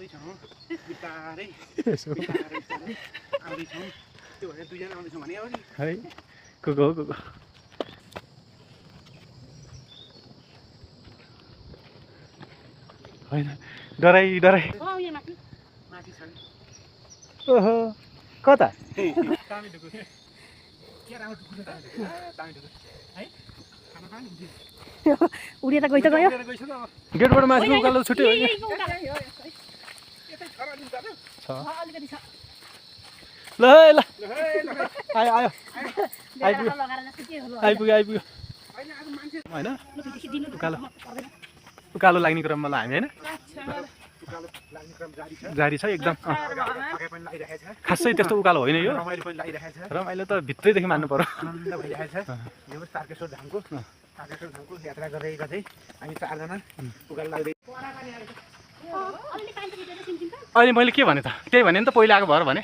आउँदैछौँ बिस्तारै आउँदैछौँ त्यो भनेर दुईजना आउँदैछौँ भने हो नि है को होइन डराइ माथि छ ओहो कता तामी ढुकु के राम्रो ढुकु तामी ढुकु है खाना खानु उडिएर गइ त गयो गइछ त अब गेटबाट माथि उकालो छुट्यो होइन यतै छ र नि दाजु अलिकति छ ल ल आयो आयो आइपुग्यो अहिले आज मान्छे होइन उकालो लाग्ने क्रममा ल हामी होइन उकालो लाग्ने क्रम जारी छ जारी छ एकदम आगे पनि लागिरहेको छ खासै त्यस्तो उकालो होइन यो रमाइलो पनि लागिरहेको छ रमाइलो त भित्रैदेखि मान्नु पर्यो आनन्द भइरहेको छ यो तारकेश्वर धामको यात्रा गर्दै गर्दै हामी चारजना उकालो लाग्दै अहिले मैले के भने त त्यही भने नि त पहिला आएको भएर भने